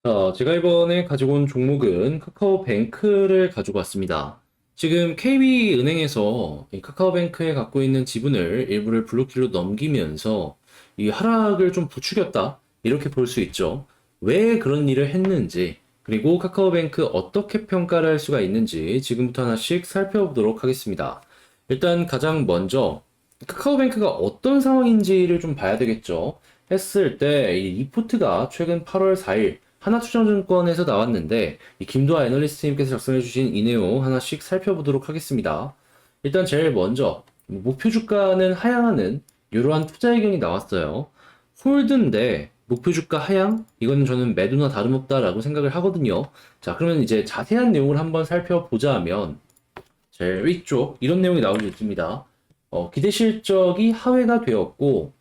제가 이번에 가지고 온 종목은 카카오뱅크를 가지고 왔습니다. 지금 KB은행에서 이 카카오뱅크에 갖고 있는 지분을 일부를 블루킬로 넘기면서 이 하락을 좀 부추겼다. 이렇게 볼 수 있죠. 왜 그런 일을 했는지, 그리고 카카오뱅크 어떻게 평가를 할 수가 있는지 지금부터 하나씩 살펴보도록 하겠습니다. 일단 가장 먼저 카카오뱅크가 어떤 상황인지를 좀 봐야 되겠죠. 했을 때 이 리포트가 최근 8월 4일 하나투자증권에서 나왔는데 이 김도아 애널리스트님께서 작성해주신 이 내용 하나씩 살펴보도록 하겠습니다. 일단 제일 먼저 목표 주가는 하향하는 이러한 투자 의견이 나왔어요. 홀드인데 목표 주가 하향? 이건 저는 매도나 다름없다라고 생각을 하거든요. 자, 그러면 이제 자세한 내용을 한번 살펴보자면 제일 위쪽 이런 내용이 나오고 있습니다. 기대 실적이 하회가 되었고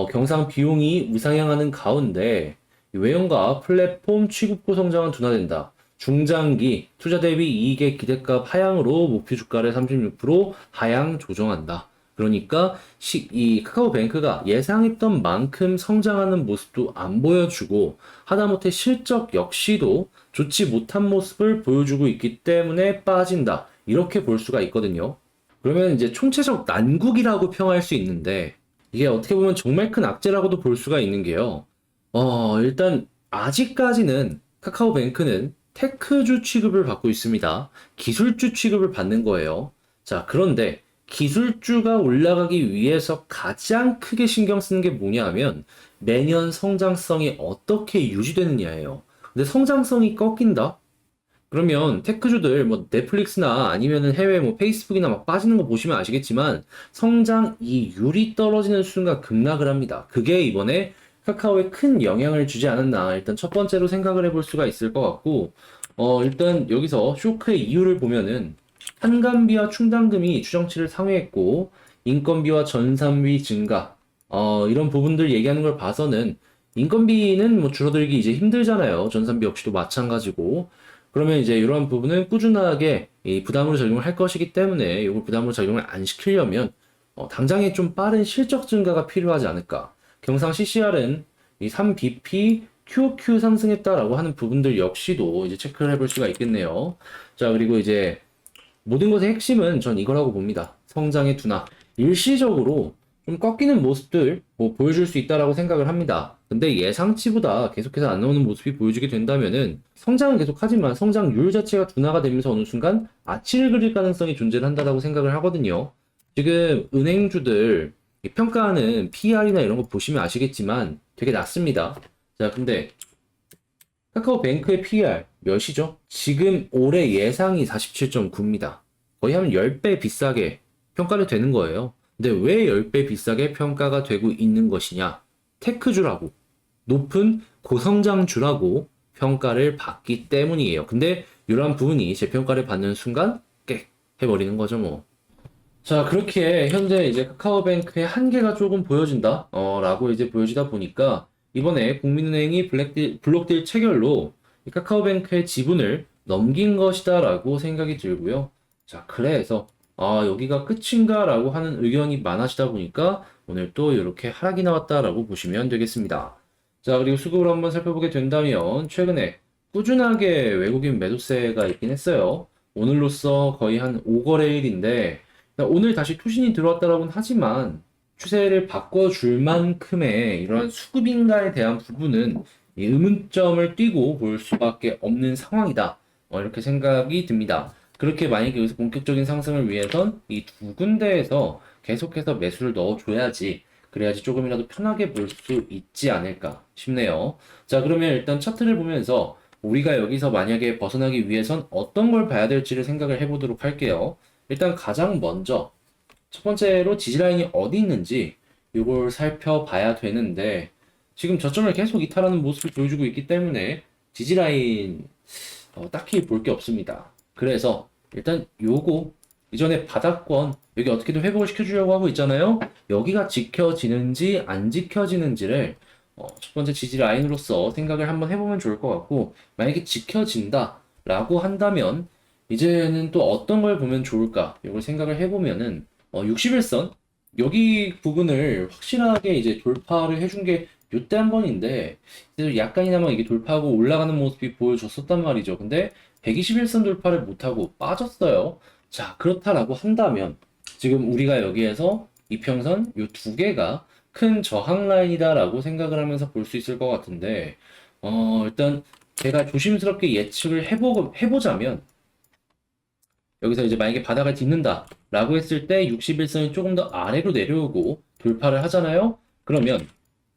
경상 비용이 우상향하는 가운데 외형과 플랫폼 취급고 성장은 둔화된다. 중장기 투자 대비 이익의 기대값 하향으로 목표 주가를 36% 하향 조정한다. 그러니까 이 카카오뱅크가 예상했던 만큼 성장하는 모습도 안 보여주고 하다못해 실적 역시도 좋지 못한 모습을 보여주고 있기 때문에 빠진다. 이렇게 볼 수가 있거든요. 그러면 이제 총체적 난국이라고 평할 수 있는데 이게 어떻게 보면 정말 큰 악재라고도 볼 수가 있는 게요. 일단 아직까지는 카카오뱅크는 테크주 취급을 받고 있습니다. 기술주 취급을 받는 거예요. 자, 그런데 기술주가 올라가기 위해서 가장 크게 신경 쓰는 게 뭐냐 하면 매년 성장성이 어떻게 유지되느냐예요. 근데 성장성이 꺾인다? 그러면 테크주들 뭐 넷플릭스나 아니면은 해외 뭐 페이스북이나 막 빠지는 거 보시면 아시겠지만 성장 이율이 떨어지는 순간 급락을 합니다. 그게 이번에 카카오에 큰 영향을 주지 않았나 일단 첫 번째로 생각을 해볼 수가 있을 것 같고 일단 여기서 쇼크의 이유를 보면은 한간비와 충당금이 추정치를 상회했고 인건비와 전산비 증가 이런 부분들 얘기하는 걸 봐서는 인건비는 뭐 줄어들기 이제 힘들잖아요. 전산비 역시도 마찬가지고 그러면 이제 이러한 부분은 꾸준하게 이 부담으로 적용을 할 것이기 때문에 이걸 부담으로 적용을 안 시키려면 당장에 좀 빠른 실적 증가가 필요하지 않을까. 경상 CCR은 이 3BP QOQ 상승했다라고 하는 부분들 역시도 이제 체크를 해볼 수가 있겠네요. 자, 그리고 이제 모든 것의 핵심은 전 이거라고 봅니다. 성장의 둔화. 일시적으로 좀 꺾이는 모습들 뭐 보여줄 수 있다라고 생각을 합니다. 근데 예상치보다 계속해서 안 나오는 모습이 보여지게 된다면은 성장은 계속하지만 성장률 자체가 둔화가 되면서 어느 순간 아치를 그릴 가능성이 존재를 한다라고 생각을 하거든요. 지금 은행주들 평가하는 PR이나 이런 거 보시면 아시겠지만 되게 낮습니다. 자, 근데 카카오뱅크의 PER 몇이죠? 지금 올해 예상이 47.9입니다. 거의 한 10배 비싸게 평가를 되는 거예요. 근데 왜 10배 비싸게 평가가 되고 있는 것이냐? 테크주라고, 높은 고성장주라고 평가를 받기 때문이에요. 근데 이러한 부분이 재평가를 받는 순간 깨 해버리는 거죠, 뭐. 자, 그렇게 현재 이제 카카오뱅크의 한계가 조금 보여진다, 라고 이제 보여지다 보니까 이번에 국민은행이 블록딜 체결로 이 카카오뱅크의 지분을 넘긴 것이다라고 생각이 들고요. 자, 그래서 여기가 끝인가라고 하는 의견이 많아지다 보니까 오늘 또 이렇게 하락이 나왔다라고 보시면 되겠습니다. 자, 그리고 수급을 한번 살펴보게 된다면 최근에 꾸준하게 외국인 매도세가 있긴 했어요. 오늘로써 거의 한 5거래일인데 오늘 다시 투신이 들어왔다라고는 하지만 추세를 바꿔줄 만큼의 이러한 수급인가에 대한 부분은 이 의문점을 띄고 볼 수밖에 없는 상황이다. 이렇게 생각이 듭니다. 그렇게 만약에 여기서 본격적인 상승을 위해선 이 두 군데에서 계속해서 매수를 넣어줘야지 그래야지 조금이라도 편하게 볼 수 있지 않을까 싶네요. 자, 그러면 일단 차트를 보면서 우리가 여기서 만약에 벗어나기 위해선 어떤 걸 봐야 될지를 생각을 해보도록 할게요. 일단 가장 먼저 첫 번째로 지지라인이 어디 있는지 이걸 살펴봐야 되는데 지금 저점을 계속 이탈하는 모습을 보여주고 있기 때문에 지지라인 딱히 볼 게 없습니다. 그래서 일단 요거 이전에 바닥권 여기 어떻게든 회복을 시켜주려고 하고 있잖아요. 여기가 지켜지는지 안 지켜지는지를 첫 번째 지지라인으로서 생각을 한번 해보면 좋을 것 같고 만약에 지켜진다 라고 한다면 이제는 또 어떤 걸 보면 좋을까? 이걸 생각을 해보면은 61선 여기 부분을 확실하게 이제 돌파를 해준 게 요때 한 번인데 그래도 약간이나마 이게 돌파하고 올라가는 모습이 보여줬었단 말이죠. 근데 121선 돌파를 못하고 빠졌어요. 자, 그렇다라고 한다면 지금 우리가 여기에서 이평선 요 두 개가 큰 저항 라인이다라고 생각을 하면서 볼 수 있을 것 같은데 일단 제가 조심스럽게 예측을 해보자면 여기서 이제 만약에 바닥을 딛는다 라고 했을 때 61선이 조금 더 아래로 내려오고 돌파를 하잖아요. 그러면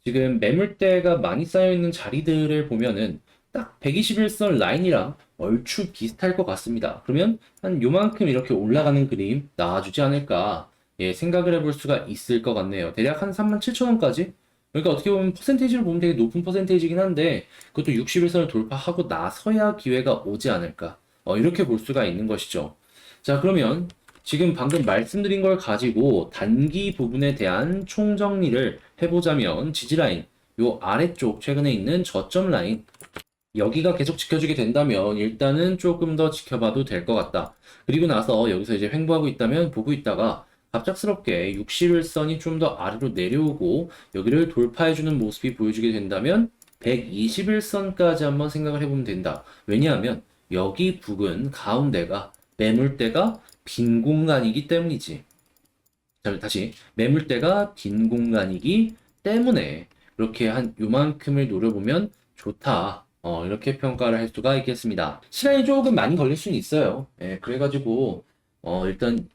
지금 매물대가 많이 쌓여 있는 자리들을 보면은 딱 121선 라인이랑 얼추 비슷할 것 같습니다. 그러면 한 요만큼 이렇게 올라가는 그림 나와주지 않을까 생각을 해볼 수가 있을 것 같네요. 대략 한 37,000원까지? 그러니까 어떻게 보면 퍼센테이지로 보면 되게 높은 퍼센테이지긴 한데 그것도 61선을 돌파하고 나서야 기회가 오지 않을까 이렇게 볼 수가 있는 것이죠. 자, 그러면 지금 방금 말씀드린 걸 가지고 단기 부분에 대한 총정리를 해보자면 지지라인, 요 아래쪽 최근에 있는 저점 라인, 여기가 계속 지켜주게 된다면 일단은 조금 더 지켜봐도 될 것 같다. 그리고 나서 여기서 이제 횡보하고 있다면 보고 있다가 갑작스럽게 61선이 좀 더 아래로 내려오고 여기를 돌파해주는 모습이 보여주게 된다면 121선까지 한번 생각을 해보면 된다. 왜냐하면 여기 부근 가운데가 매물대가 빈 공간이기 때문이지. 자, 다시 매물대가 빈 공간이기 때문에 이렇게 한 요만큼을 노려보면 좋다. 이렇게 평가를 할 수가 있겠습니다. 시간이 조금 많이 걸릴 수는 있어요. 그래가지고 일단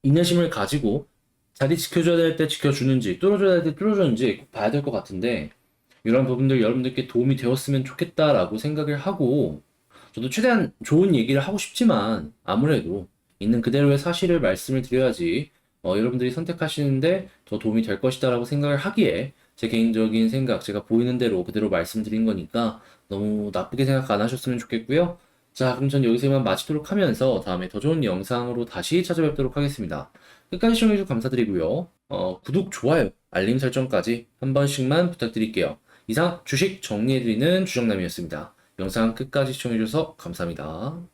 인내심을 가지고 자리 지켜줘야 될 때 지켜주는지 뚫어줘야 될 때 뚫어주는지 꼭 봐야 될 것 같은데 이런 부분들 여러분들께 도움이 되었으면 좋겠다라고 생각을 하고 저도 최대한 좋은 얘기를 하고 싶지만 아무래도 있는 그대로의 사실을 말씀을 드려야지 여러분들이 선택하시는데 더 도움이 될 것이다라고 생각을 하기에 제 개인적인 생각, 제가 보이는 대로 그대로 말씀드린 거니까 너무 나쁘게 생각 안 하셨으면 좋겠고요. 자, 그럼 전 여기서 이만 마치도록 하면서 다음에 더 좋은 영상으로 다시 찾아뵙도록 하겠습니다. 끝까지 시청해주셔서 감사드리고요. 구독, 좋아요, 알림 설정까지 한 번씩만 부탁드릴게요. 이상 주식 정리해드리는 주정남이었습니다. 영상 끝까지 시청해주셔서 감사합니다.